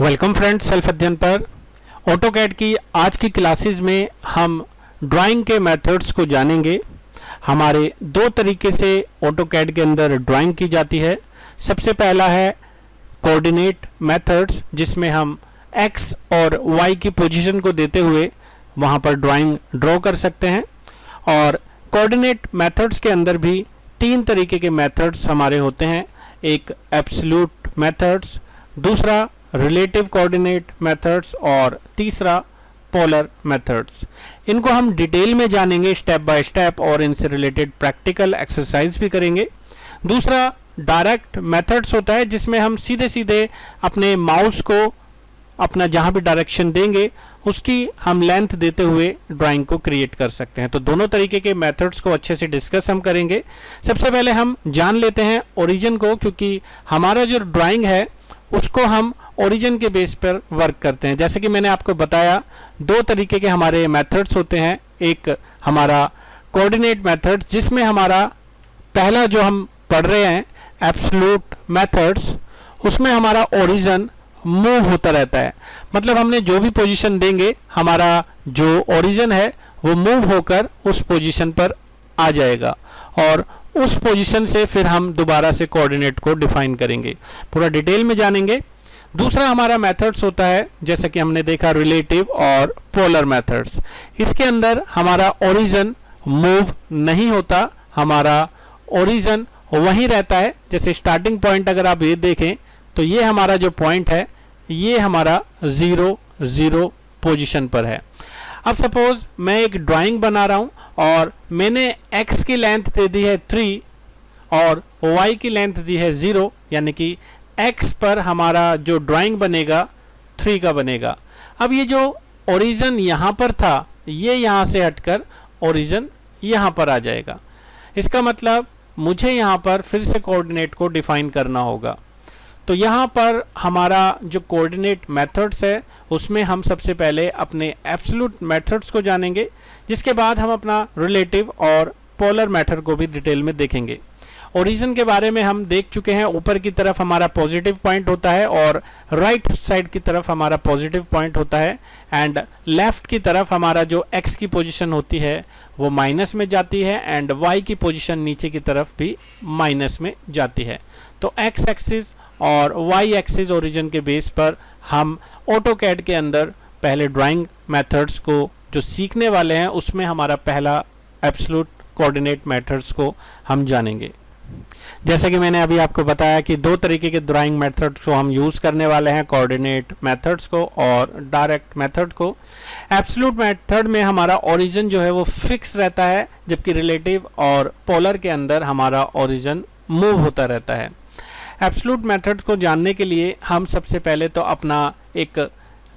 Welcome friends, self अध्ययन पर AutoCAD की आज की क्लासेस में हम ड्राइंग के मेथड्स को जानेंगे। हमारे दो तरीके से ऑटोकैड के अंदर ड्राइंग की जाती है। सबसे पहला है कोऑर्डिनेट मेथड्स, जिसमें हम एक्स और वाई की पोजीशन को देते हुए वहाँ पर ड्राइंग ड्रॉ कर सकते हैं। और कोऑर्डिनेट मेथड्स के अंदर भी तीन तरीके के मेथड्स हमारे होते हैं। एक एब्सोल्यूट मेथड्स, दूसरा रिलेटिव कोऑर्डिनेट मेथड्स और तीसरा पोलर मेथड्स। इनको हम डिटेल में जानेंगे स्टेप बाय स्टेप और इनसे रिलेटेड प्रैक्टिकल एक्सरसाइज भी करेंगे। दूसरा डायरेक्ट मेथड्स होता है, जिसमें हम सीधे सीधे अपने माउस को अपना जहाँ भी डायरेक्शन देंगे उसकी हम लेंथ देते हुए ड्राइंग को क्रिएट कर सकते हैं। तो दोनों तरीके के मेथड्स को अच्छे से डिस्कस हम करेंगे। सबसे पहले हम जान लेते हैं ओरिजिन को, क्योंकि हमारा जो ड्राइंग है उसको हम ओरिजिन के बेस पर वर्क करते हैं। जैसे कि मैंने आपको बताया, दो तरीके के हमारे मेथड्स होते हैं। एक हमारा कोऑर्डिनेट मेथड्स, जिसमें हमारा पहला जो हम पढ़ रहे हैं एब्सोल्यूट मेथड्स, उसमें हमारा ओरिजिन मूव होता रहता है। मतलब हमने जो भी पोजीशन देंगे, हमारा जो ओरिजिन है वो मूव होकर उस पोजीशन पर आ जाएगा और उस पोजीशन से फिर हम दोबारा से कोऑर्डिनेट को डिफाइन करेंगे। पूरा डिटेल में जानेंगे। दूसरा हमारा मेथड्स होता है, जैसा कि हमने देखा, रिलेटिव और पोलर मेथड्स। इसके अंदर हमारा ओरिजिन मूव नहीं होता, हमारा ओरिजिन वहीं रहता है। जैसे स्टार्टिंग पॉइंट अगर आप ये देखें तो ये हमारा जो पॉइंट है ये हमारा 0 0 पोजीशन पर है। अब सपोज मैं एक ड्राइंग बना रहा हूं और मैंने x की लेंथ दे दी है 3 और y की लेंथ दी है 0, यानी कि x पर हमारा जो ड्राइंग बनेगा 3 का बनेगा। अब ये जो ओरिजिन यहाँ पर था, ये यहाँ से हटकर ओरिजिन यहाँ पर आ जाएगा। इसका मतलब मुझे यहाँ पर फिर से कोऑर्डिनेट को डिफाइन करना होगा। तो यहाँ पर हमारा जो कोऑर्डिनेट मेथड्स है उसमें हम सबसे पहले अपने एब्सोल्यूट मेथड्स को जानेंगे, जिसके बाद हम अपना रिलेटिव और पोलर मेथड को भी डिटेल में देखेंगे। ओरिजिन के बारे में हम देख चुके हैं। ऊपर की तरफ हमारा पॉजिटिव पॉइंट होता है और राइट साइड की तरफ हमारा पॉजिटिव पॉइंट होता है, एंड लेफ्ट की तरफ हमारा जो x की पोजीशन होती है वो माइनस में जाती है एंड y की पोजीशन नीचे की तरफ भी माइनस में जाती है। तो x एक्सिस और y एक्सिस ओरिजिन के बेस पर हम ऑटोकैड के अंदर पहले ड्राइंग मेथड्स को जो सीखने वाले हैं उसमें हमारा पहला एब्सोल्यूट कोऑर्डिनेट मेथड्स को हम जानेंगे। जैसे कि मैंने अभी आपको बताया कि दो तरीके के ड्राइंग मेथड्स को हम यूज़ करने वाले हैं, कोऑर्डिनेट मेथड्स को और डायरेक्ट मेथड को। एब्सोल्यूट मेथड में हमारा ओरिजिन जो है वो फिक्स रहता है, जबकि रिलेटिव और पोलर के अंदर हमारा ओरिजिन मूव होता रहता है। एब्सोल्यूट मेथड को जानने के लिए हम सबसे पहले तो अपना एक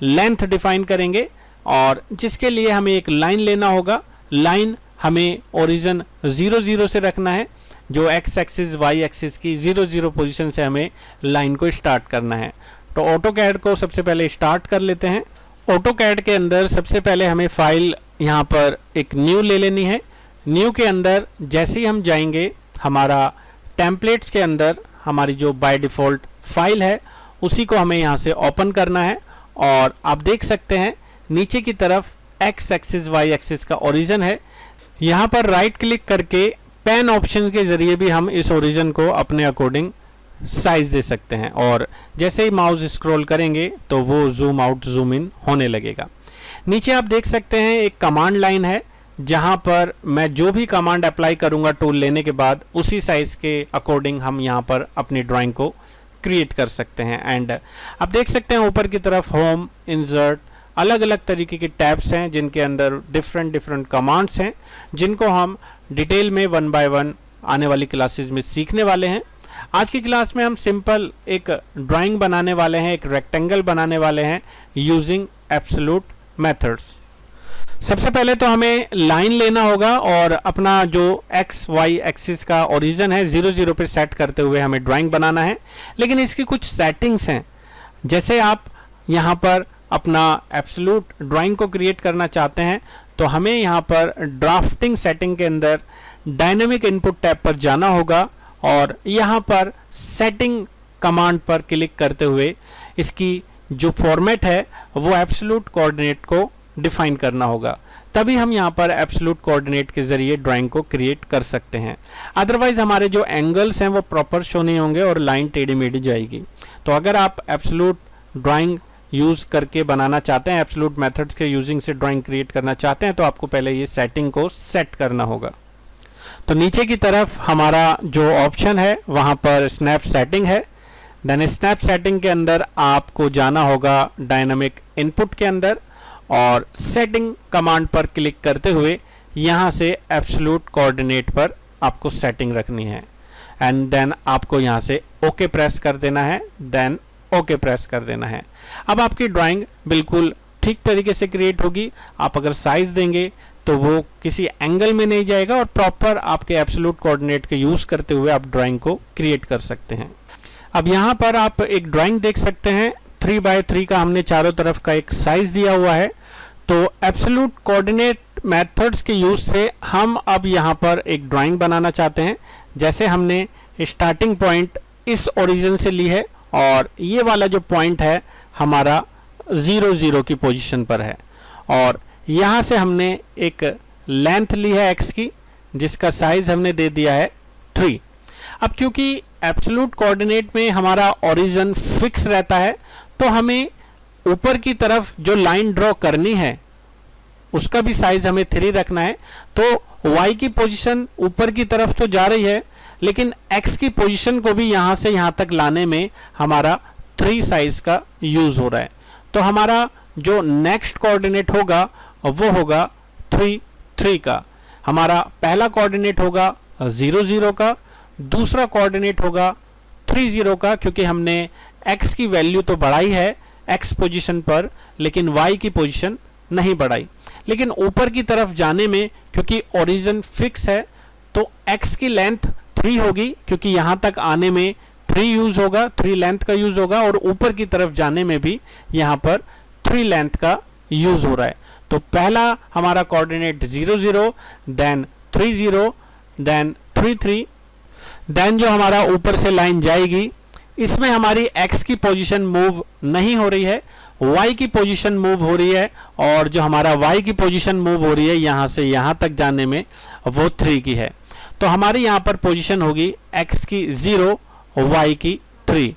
लेंथ डिफाइन करेंगे और जिसके लिए हमें एक लाइन लेना होगा। लाइन हमें ओरिजिन 0 0 से रखना है। जो x एक्सिस y एक्सिस की 0 0 पोजीशन से हमें लाइन को स्टार्ट करना है। तो ऑटोकैड को सबसे पहले स्टार्ट कर लेते हैं। ऑटोकैड के अंदर सबसे पहले हमें फाइल यहाँ पर एक न्यू ले लेनी है। न्यू के अंदर जैसे ही हम जाएंगे, हमारा टेम्पलेट्स के अंदर हमारी जो बाय डिफ़ॉल्ट फाइल है उसी को हमें यहाँ से ओपन करना है। और आप देख सकते हैं नीचे की तरफ x एक्सिस y एक्सिस का ओरिजिन है। यहाँ पर राइट क्लिक करके पेन ऑप्शन के ज़रिए भी हम इस ओरिजिन को अपने अकॉर्डिंग साइज दे सकते हैं और जैसे ही माउस स्क्रॉल करेंगे तो वो जूम आउट जूम इन होने लगेगा। नीचे आप देख सकते हैं एक कमांड लाइन है, जहाँ पर मैं जो भी कमांड अप्लाई करूँगा टूल लेने के बाद उसी साइज़ के अकॉर्डिंग हम यहाँ पर अपनी ड्राइंग को क्रिएट कर सकते हैं। एंड आप देख सकते हैं ऊपर की तरफ होम, इंसर्ट, अलग अलग तरीके के टैब्स हैं जिनके अंदर डिफरेंट कमांड्स हैं, जिनको हम डिटेल में 1 बाय 1 आने वाली क्लासेस में सीखने वाले हैं। आज की क्लास में हम सिंपल एक ड्राइंग बनाने वाले हैं, एक रेक्टेंगल बनाने वाले हैं यूजिंग एब्सोल्यूट मेथड्स। सबसे पहले तो हमें लाइन लेना होगा और अपना जो x y एक्सिस का ओरिजिन है 0 0 पे सेट करते हुए हमें ड्राइंग बनाना है। लेकिन इसकी कुछ सेटिंग्स हैं। जैसे आप यहाँ पर अपना एब्सोल्यूट ड्राइंग को क्रिएट करना चाहते हैं तो हमें यहाँ पर ड्राफ्टिंग सेटिंग के अंदर डायनेमिक इनपुट टैब पर जाना होगा और यहाँ पर सेटिंग कमांड पर क्लिक करते हुए इसकी जो फॉर्मेट है वो एब्सोल्यूट कोऑर्डिनेट को डिफाइन करना होगा, तभी हम यहाँ पर एब्सोल्यूट कोऑर्डिनेट के जरिए ड्राइंग को क्रिएट कर सकते हैं। अदरवाइज हमारे जो एंगल्स हैं वो प्रॉपर शो नहीं होंगे और लाइन टेढ़ी मेढ़ी जाएगी। तो अगर आप एब्सोल्यूट ड्राइंग यूज़ करके बनाना चाहते हैं, एब्सोल्यूट मेथड्स के यूजिंग से ड्राइंग क्रिएट करना चाहते हैं, तो आपको पहले ये सेटिंग को सेट करना होगा। तो नीचे की तरफ हमारा जो ऑप्शन है वहाँ पर स्नैप सेटिंग है। देन स्नैप सेटिंग के अंदर आपको जाना होगा डायनामिक इनपुट के अंदर और सेटिंग कमांड पर क्लिक करते हुए यहाँ से एब्सोल्यूट कोऑर्डिनेट पर आपको सेटिंग रखनी है एंड देन आपको यहाँ से ओके प्रेस कर देना है, देन ओके प्रेस कर देना है। अब आपकी ड्राइंग बिल्कुल ठीक तरीके से क्रिएट होगी। आप अगर साइज देंगे तो वो किसी एंगल में नहीं जाएगा और प्रॉपर आपके एब्सोल्यूट कोऑर्डिनेट के यूज़ करते हुए आप ड्राइंग को क्रिएट कर सकते हैं। अब यहाँ पर आप एक ड्राइंग देख सकते हैं, 3x3 का हमने चारों तरफ का एक साइज दिया हुआ है। तो एब्सोल्यूट कोऑर्डिनेट मेथड्स के यूज़ से हम अब यहाँ पर एक ड्राइंग बनाना चाहते हैं। जैसे हमने स्टार्टिंग पॉइंट इस ओरिजिन से ली है और ये वाला जो पॉइंट है हमारा 0 0 की पोजीशन पर है और यहाँ से हमने एक लेंथ ली है x की जिसका साइज हमने दे दिया है 3। अब क्योंकि एब्सोल्यूट कोऑर्डिनेट में हमारा ओरिजिन फिक्स रहता है तो हमें ऊपर की तरफ जो लाइन ड्रॉ करनी है उसका भी साइज हमें 3 रखना है। तो y की पोजीशन ऊपर की तरफ तो जा रही है लेकिन x की पोजीशन को भी यहाँ से यहाँ तक लाने में हमारा 3 साइज का यूज हो रहा है। तो हमारा जो नेक्स्ट कोऑर्डिनेट होगा वो होगा 3 3 का। हमारा पहला कोऑर्डिनेट होगा 0 0 का, दूसरा कोऑर्डिनेट होगा 3 0 का, क्योंकि हमने x की वैल्यू तो बढ़ाई है x पोजीशन पर लेकिन y की पोजीशन नहीं बढ़ाई। लेकिन ऊपर की तरफ जाने में क्योंकि ओरिजिन फिक्स है तो x की लेंथ 3 होगी, क्योंकि यहाँ तक आने में 3 यूज होगा, 3 लेंथ का यूज होगा और ऊपर की तरफ जाने में भी यहाँ पर 3 लेंथ का यूज हो रहा है। तो पहला हमारा कोऑर्डिनेट 0 0, देन 3 0, देन 3 3, देन जो हमारा ऊपर से लाइन जाएगी इसमें हमारी x की पोजीशन मूव नहीं हो रही है, y की पोजीशन मूव हो रही है और जो हमारा y की पोजीशन मूव हो रही है यहाँ से यहाँ तक जाने में वो 3 की है। तो हमारी यहाँ पर पोजीशन होगी x की 0, y की 3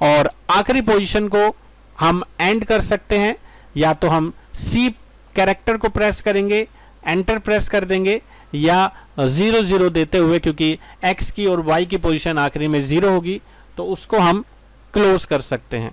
और आखिरी पोजीशन को हम एंड कर सकते हैं, या तो हम C कैरेक्टर को प्रेस करेंगे, एंटर प्रेस कर देंगे, या 0 0 देते हुए, क्योंकि x की और y की पोजीशन आखिरी में 0 होगी तो उसको हम क्लोज कर सकते हैं।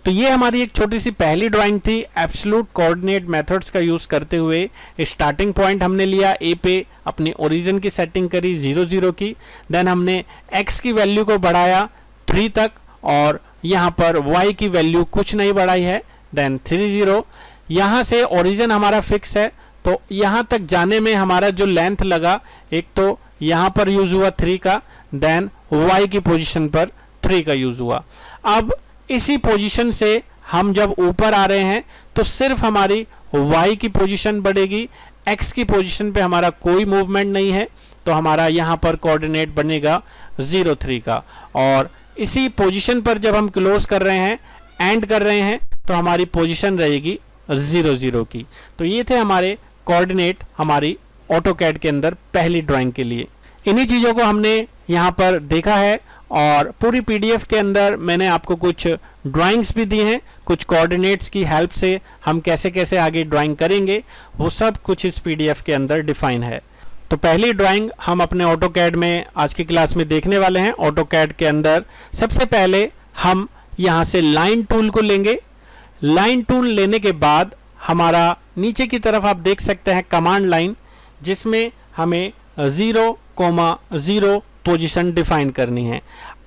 तो ये हमारी एक छोटी सी पहली ड्राइंग थी एब्सोल्यूट कोऑर्डिनेट मेथड्स का यूज़ करते हुए। स्टार्टिंग पॉइंट हमने लिया a पे, अपनी ओरिजिन की सेटिंग करी 0 0 की, देन हमने x की वैल्यू को बढ़ाया 3 तक और यहाँ पर y की वैल्यू कुछ नहीं बढ़ाई है, देन 3 0। यहाँ से ओरिजिन हमारा फिक्स है तो यहाँ तक जाने में हमारा जो लेंथ लगा, एक तो यहाँ पर यूज़ हुआ 3 का, देन y की पोजीशन पर 3 का यूज़ हुआ। अब इसी पोजीशन से हम जब ऊपर आ रहे हैं तो सिर्फ हमारी y की पोजीशन बढ़ेगी, x की पोजीशन पे हमारा कोई मूवमेंट नहीं है, तो हमारा यहाँ पर कोऑर्डिनेट बनेगा 0 3 का। और इसी पोजीशन पर जब हम क्लोज कर रहे हैं, एंड कर रहे हैं, तो हमारी पोजीशन रहेगी 0 0 की। तो ये थे हमारे कोऑर्डिनेट हमारी ऑटोकैड के अंदर पहली ड्राइंग के लिए। इन्हीं चीज़ों को हमने यहाँ पर देखा है और पूरी पीडीएफ के अंदर मैंने आपको कुछ ड्राइंग्स भी दी हैं, कुछ कोऑर्डिनेट्स की हेल्प से हम कैसे कैसे आगे ड्राइंग करेंगे वो सब कुछ इस पीडीएफ के अंदर डिफाइन है। तो पहली ड्राइंग हम अपने ऑटोकैड में आज की क्लास में देखने वाले हैं। ऑटोकैड के अंदर सबसे पहले हम यहाँ से लाइन टूल को लेंगे। लाइन टूल लेने के बाद हमारा नीचे की तरफ आप देख सकते हैं कमांड लाइन, जिसमें हमें 0 0 पोजीशन डिफाइन करनी है।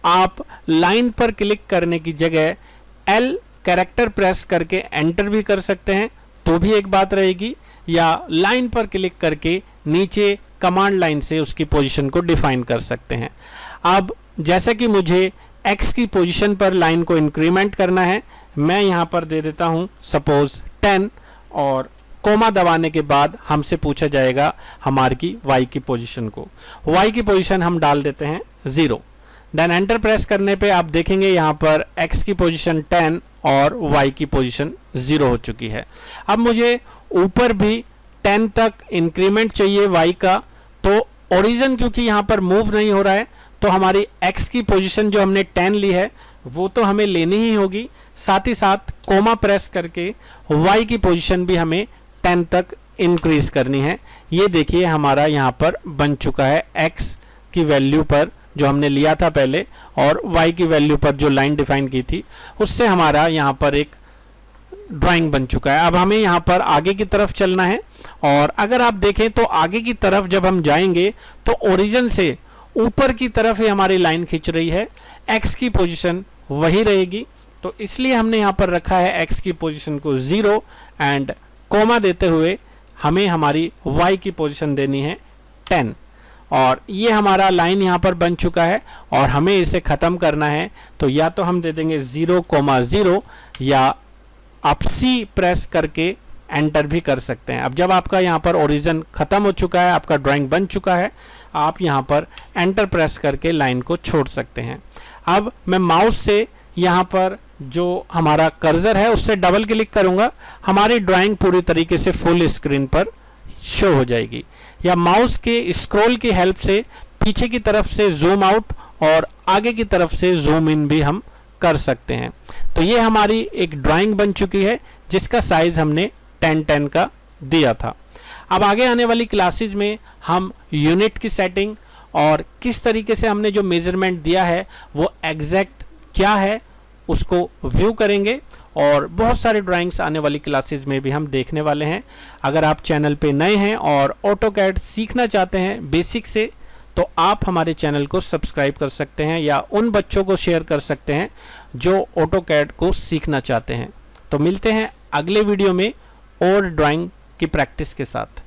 आप लाइन पर क्लिक करने की जगह L कैरेक्टर प्रेस करके एंटर भी कर सकते हैं तो भी एक बात रहेगी, या लाइन पर क्लिक करके नीचे कमांड लाइन से उसकी पोजीशन को डिफाइन कर सकते हैं। अब जैसा कि मुझे x की पोजीशन पर लाइन को इंक्रीमेंट करना है, मैं यहाँ पर दे देता हूँ सपोज 10 और कोमा दबाने के बाद हमसे पूछा जाएगा हमारी की y की पोजीशन को। y की पोजीशन हम डाल देते हैं 0। देन एंटर प्रेस करने पे आप देखेंगे यहाँ पर x की पोजीशन 10 और y की पोजीशन 0 हो चुकी है। अब मुझे ऊपर भी 10 तक इंक्रीमेंट चाहिए y का, तो ओरिजिन क्योंकि यहाँ पर मूव नहीं हो रहा है तो हमारी x की पोजीशन जो हमने 10 ली है वो तो हमें लेनी ही होगी, साथ ही साथ कोमा प्रेस करके y की पोजीशन भी हमें 10 तक इंक्रीज करनी है। ये देखिए हमारा यहाँ पर बन चुका है x की वैल्यू पर जो हमने लिया था पहले और y की वैल्यू पर जो लाइन डिफाइन की थी उससे हमारा यहाँ पर एक ड्राइंग बन चुका है। अब हमें यहाँ पर आगे की तरफ चलना है और अगर आप देखें तो आगे की तरफ जब हम जाएंगे तो ओरिजिन से ऊपर की तरफ ही हमारी लाइन खींच रही है, x की पोजीशन वही रहेगी, तो इसलिए हमने यहाँ पर रखा है x की पोजीशन को 0 एंड कोमा देते हुए हमें हमारी y की पोजीशन देनी है 10 और ये हमारा लाइन यहाँ पर बन चुका है और हमें इसे ख़त्म करना है तो या तो हम दे देंगे 0,0 या आप C प्रेस करके एंटर भी कर सकते हैं। अब जब आपका यहाँ पर ओरिजिन ख़त्म हो चुका है, आपका ड्राइंग बन चुका है, आप यहाँ पर एंटर प्रेस करके लाइन को छोड़ सकते हैं। अब मैं माउस से यहाँ पर जो हमारा कर्सर है उससे डबल क्लिक करूँगा, हमारी ड्राइंग पूरी तरीके से फुल स्क्रीन पर शो हो जाएगी, या माउस के स्क्रॉल की हेल्प से पीछे की तरफ से जूम आउट और आगे की तरफ से जूम इन भी हम कर सकते हैं। तो ये हमारी एक ड्राइंग बन चुकी है जिसका साइज हमने 10-10 का दिया था। अब आगे आने वाली क्लासेस में हम यूनिट की सेटिंग और किस तरीके से हमने जो मेजरमेंट दिया है वो एग्जैक्ट क्या है उसको व्यू करेंगे और बहुत सारे ड्राइंग्स आने वाली क्लासेस में भी हम देखने वाले हैं। अगर आप चैनल पे नए हैं और ऑटोकैड सीखना चाहते हैं बेसिक से तो आप हमारे चैनल को सब्सक्राइब कर सकते हैं या उन बच्चों को शेयर कर सकते हैं जो ऑटोकैड को सीखना चाहते हैं। तो मिलते हैं अगले वीडियो में और ड्राइंग की प्रैक्टिस के साथ।